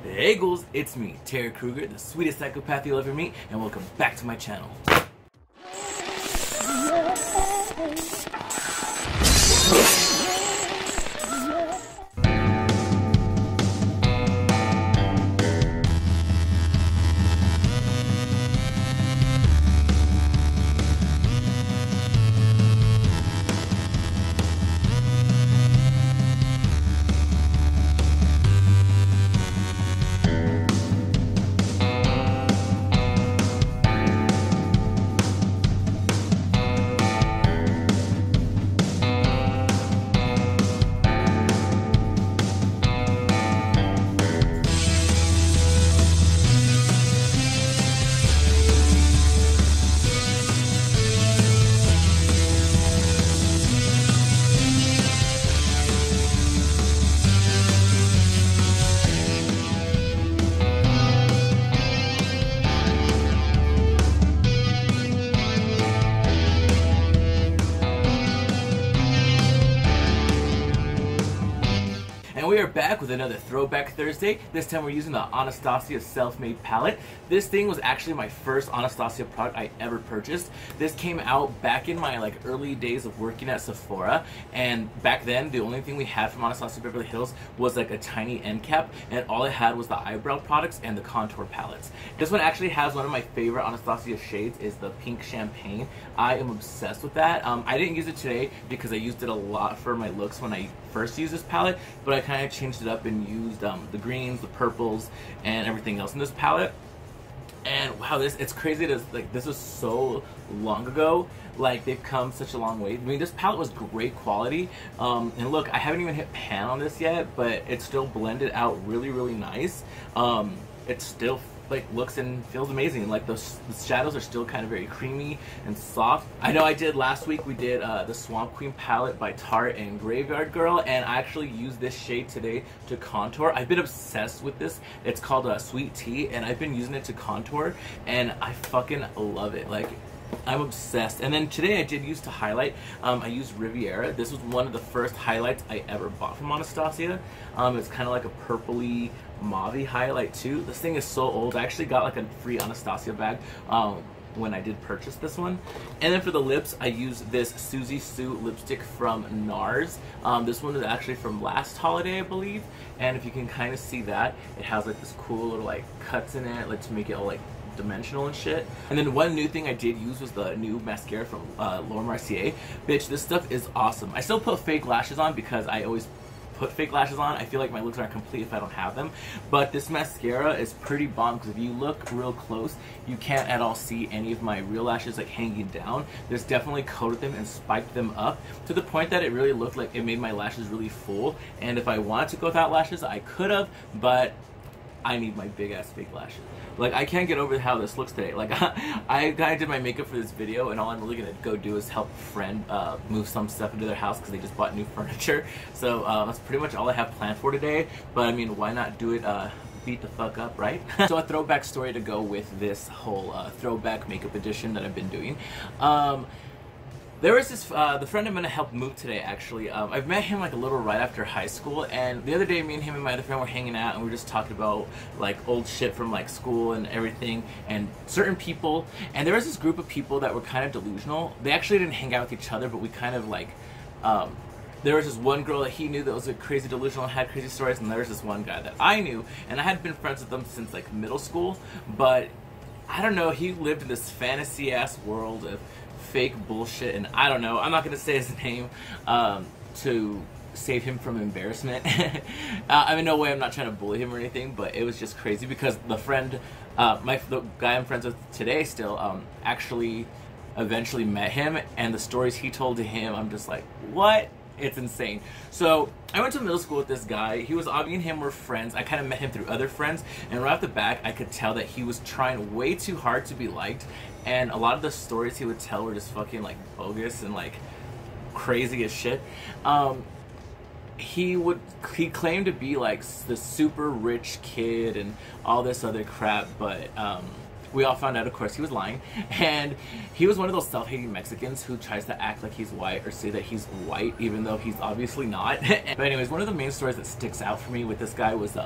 Hey ghouls, it's me, Terry Krueger, the sweetest psychopath you'll ever meet, and welcome back to my channel. And we are back with another Throwback Thursday. This time we're using the Anastasia self-made palette. This thing was actually my first Anastasia product I ever purchased. This came out back in my early days of working at Sephora, and back then the only thing we had from Anastasia Beverly Hills was a tiny end cap, and all it had was the eyebrow products and the contour palettes. This one actually has one of my favorite Anastasia shades, is the pink champagne. I am obsessed with that. I didn't use it today because I used it a lot for my looks when I first used this palette, but I kind of changed it up and used the greens, the purples, and everything else in this palette. And wow, it's crazy to this was so long ago. They've come such a long way. I mean, this palette was great quality. And look, I haven't even hit pan on this yet, but it's still blended out really nice. It's still looks and feels amazing. The shadows are still kind of very creamy and soft. I know I did last week, we did the Swamp Queen palette by Tarte and Graveyard Girl, and I actually used this shade today to contour. I've been obsessed with this. It's called Sweet Tea, and I've been using it to contour, and I fucking love it. I'm obsessed. And then today I did use to highlight. I used Riviera. This was one of the first highlights I ever bought from Anastasia. It's kind of like a purpley mauve highlight too. This thing is so old. I actually got a free Anastasia bag when I did purchase this one. And then for the lips, I used this Susie Sue lipstick from NARS. This one is actually from last holiday, I believe. And if you can kind of see that, it has this cool little cuts in it, to make it all dimensional and shit. And then one new thing I did use was the new mascara from Laura Mercier. Bitch, this stuff is awesome. I still put fake lashes on because I always put fake lashes on. I feel like my looks aren't complete if I don't have them. But this mascara is pretty bomb because if you look real close, you can't at all see any of my real lashes hanging down. There's definitely coated them and spiked them up to the point that it really looked like it made my lashes really full. And if I wanted to go without lashes, I could have, but I need my big ass fake lashes. I can't get over how this looks today. I kind of did my makeup for this video, and all I'm really gonna go do is help a friend move some stuff into their house because they just bought new furniture. So that's pretty much all I have planned for today. But I mean, why not do it beat the fuck up, right? So a throwback story to go with this whole throwback makeup edition that I've been doing. There was this, the friend I'm going to help move today, actually. I've met him a little right after high school, and the other day me and him and my other friend were hanging out, and we were just talking about old shit from school and everything, and certain people. And there was this group of people that were kind of delusional. They actually didn't hang out with each other, but we kind of there was this one girl that he knew that was crazy delusional and had crazy stories, and there was this one guy that I knew, and I had been friends with them since middle school, but I don't know, he lived in this fantasy ass world of fake bullshit, and I don't know, I'm not gonna say his name to save him from embarrassment. I mean, no way, I'm not trying to bully him or anything, but it was just crazy because the friend, the guy I'm friends with today still, actually eventually met him, and the stories he told to him, I'm just like, what? It's insane. So I went to middle school with this guy. He was, Avi and him were friends. I kind of met him through other friends, and right off the back I could tell that he was trying way too hard to be liked, and a lot of the stories he would tell were just fucking bogus and crazy as shit. He claimed to be the super rich kid and all this other crap, but we all found out, of course, he was lying. And he was one of those self-hating Mexicans who tries to act like he's white or say that he's white, even though he's obviously not. But anyways, one of the main stories that sticks out for me with this guy was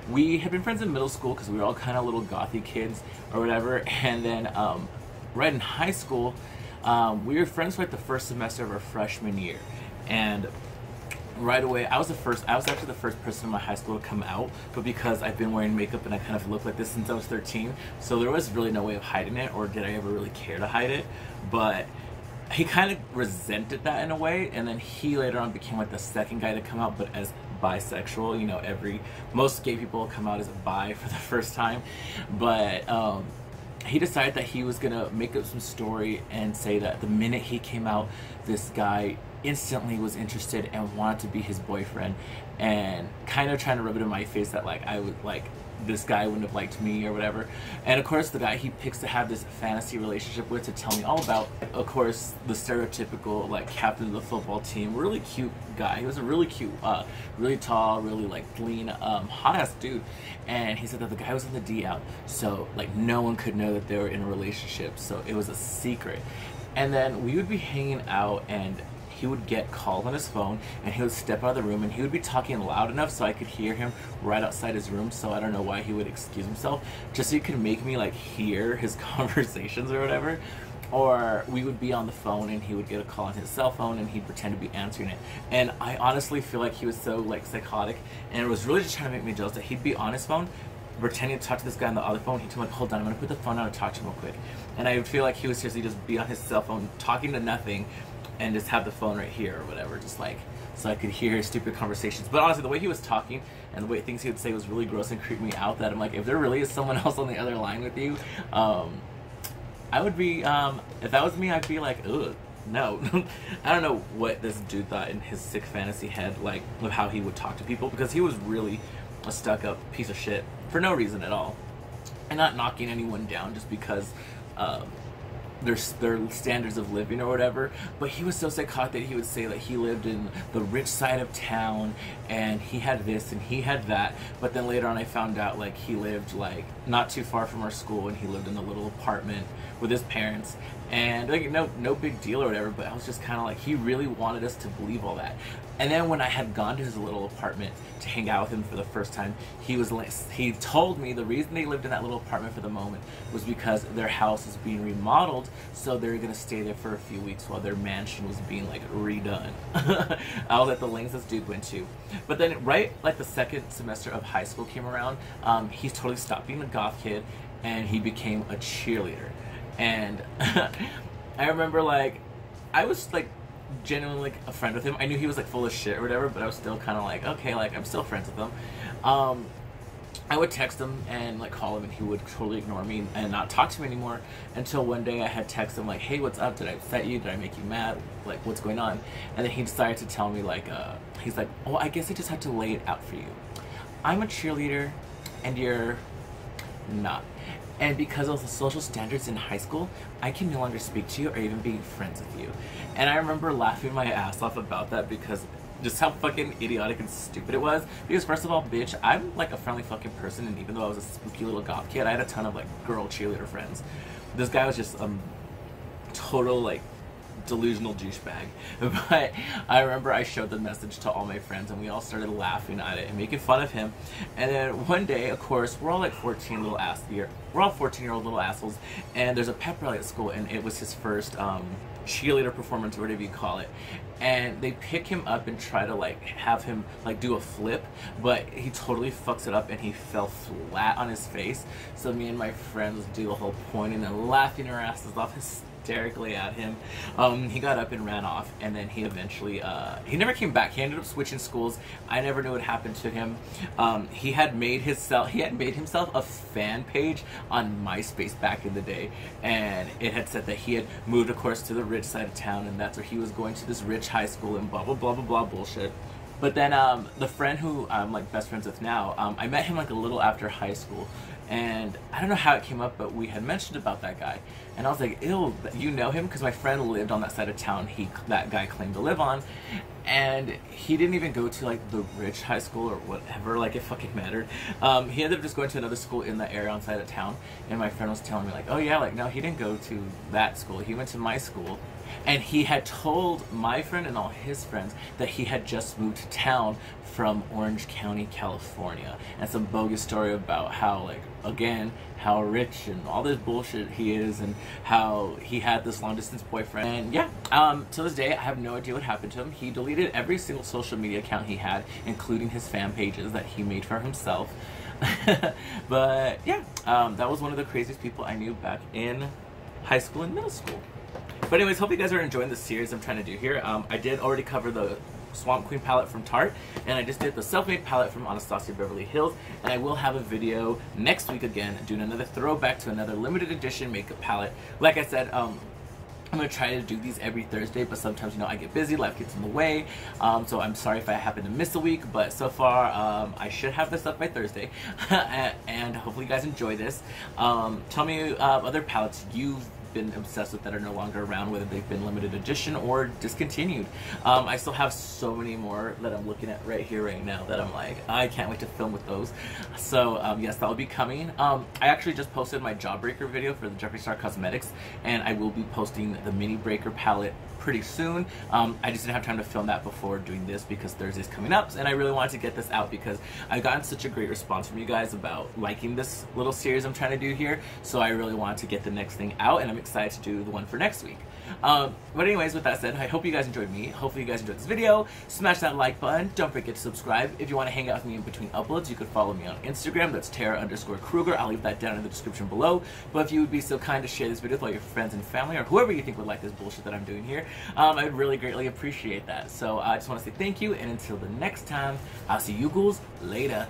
we had been friends in middle school because we were all kind of little gothy kids or whatever, and then right in high school, we were friends for like the first semester of our freshman year, and right away, I was actually the first person in my high school to come out, but because I've been wearing makeup and I kind of look like this since I was 13, so there was really no way of hiding it, or did I ever really care to hide it. But he kind of resented that in a way, and then he later on became like the second guy to come out, but as bisexual. You know, most gay people come out as a bi for the first time, but he decided that he was gonna make up some story and say that the minute he came out, this guy instantly was interested and wanted to be his boyfriend, and kind of trying to rub it in my face that like I would like this guy wouldn't have liked me or whatever. And of course the guy he picks to have this fantasy relationship with, to tell me all about, of course, the stereotypical like captain of the football team, really cute guy. He was a really cute, really tall, really like lean, hot ass dude. And he said that the guy was in the D out, so like no one could know that they were in a relationship, so it was a secret. And then we would be hanging out, and he would get called on his phone, and he would step out of the room, and he would be talking loud enough so I could hear him right outside his room. So I don't know why he would excuse himself, just so he could make me like hear his conversations or whatever. Or we would be on the phone and he would get a call on his cell phone and he'd pretend to be answering it. And I honestly feel like he was so like psychotic, and it was really just trying to make me jealous that he'd be on his phone pretending to talk to this guy on the other phone. He'd tell me like, hold on, I'm gonna put the phone down and talk to him real quick. And I would feel like he would seriously just be on his cell phone talking to nothing, and just have the phone right here or whatever, just like so I could hear his stupid conversations. But honestly, the way he was talking and the way things he would say was really gross and creeped me out, that I'm like, if there really is someone else on the other line with you, I would be, if that was me, I'd be like, ugh, no. I don't know what this dude thought in his sick fantasy head, like, of how he would talk to people, because he was really a stuck-up piece of shit for no reason at all. And not knocking anyone down just because, their standards of living or whatever, but he was so psychotic that he would say that he lived in the rich side of town and he had this and he had that. But then later on I found out like he lived like not too far from our school, and he lived in a little apartment with his parents, and like no big deal or whatever. But I was just kind of like, he really wanted us to believe all that. And then when I had gone to his little apartment to hang out with him for the first time, he told me the reason they lived in that little apartment for the moment was because their house is being remodeled, so they're gonna stay there for a few weeks while their mansion was being like redone. I was at the lengths this dude went to. But then right like the second semester of high school came around, he totally stopped being a goth kid and he became a cheerleader. And I remember like I was like genuinely like a friend with him. I knew he was like full of shit or whatever, but I was still kind of like, okay, like I'm still friends with him. I would text him and like call him, and he would totally ignore me and not talk to me anymore, until one day I had texted him like, hey, what's up? Did I upset you? Did I make you mad? Like, what's going on? And then he decided to tell me like, he's like, oh, I guess I just had to lay it out for you. I'm a cheerleader and you're not. And because of the social standards in high school, I can no longer speak to you or even be friends with you. And I remember laughing my ass off about that, because just how fucking idiotic and stupid it was. Because first of all, bitch, I'm like a friendly fucking person, and even though I was a spooky little goth kid, I had a ton of like girl cheerleader friends. This guy was just total like delusional douchebag. But I remember I showed the message to all my friends, and we all started laughing at it and making fun of him. And then one day, of course, we're all like 14-year-old little assholes, and there's a pep rally at school, and it was his first cheerleader performance or whatever you call it. And they pick him up and try to like have him like do a flip, but he totally fucks it up and he fell flat on his face. So me and my friends do the whole pointing and laughing our asses off hysterically at him. He got up and ran off, and then he eventually he never came back. He ended up switching schools. I never knew what happened to him. He had made himself a fan page on MySpace back in the day, and it had said that he had moved, of course, to the rich side of town, and that's where he was going to this rich high school and blah blah blah blah blah bullshit. But then the friend who I'm like best friends with now, I met him like a little after high school, and I don't know how it came up, but we had mentioned about that guy, and I was like, ew, you know him? Because my friend lived on that side of town that guy claimed to live on, and he didn't even go to like the rich high school or whatever, like it fucking mattered. He ended up just going to another school in the area on side of town, and my friend was telling me like, oh yeah, like no, he didn't go to that school, he went to my school. And he had told my friend and all his friends that he had just moved to town from Orange County, California, and some bogus story about how, like, again, how rich and all this bullshit he is, and how he had this long distance boyfriend. And yeah, to this day I have no idea what happened to him. He deleted every single social media account he had, including his fan pages that he made for himself. But yeah, that was one of the craziest people I knew back in high school and middle school. But anyways, hope you guys are enjoying the series I'm trying to do here. I did already cover the Swamp Queen palette from Tarte, and I just did the self-made palette from Anastasia Beverly Hills, and I will have a video next week again doing another throwback to another limited edition makeup palette. Like I said, I'm going to try to do these every Thursday, but sometimes, you know, I get busy, life gets in the way, so I'm sorry if I happen to miss a week, but so far, I should have this up by Thursday, and hopefully you guys enjoy this. Tell me other palettes you've been obsessed with that are no longer around, whether they've been limited edition or discontinued. I still have so many more that I'm looking at right here right now that I'm like, I can't wait to film with those. So yes, that will be coming. I actually just posted my Jawbreaker video for the Jeffree Star Cosmetics, and I will be posting the Mini Breaker palette pretty soon. I just didn't have time to film that before doing this because Thursday's coming up, and I really wanted to get this out because I've gotten such a great response from you guys about liking this little series I'm trying to do here, so I really wanted to get the next thing out, and I'm excited to do the one for next week. But anyways, with that said, I hope you guys enjoyed me. Hopefully you guys enjoyed this video. Smash that like button. Don't forget to subscribe. If you want to hang out with me in between uploads, you could follow me on Instagram. That's Tara_Krueger. I'll leave that down in the description below. But if you would be so kind to share this video with all your friends and family, or whoever you think would like this bullshit that I'm doing here, I'd really greatly appreciate that. So I just want to say thank you, and until the next time, I'll see you ghouls later.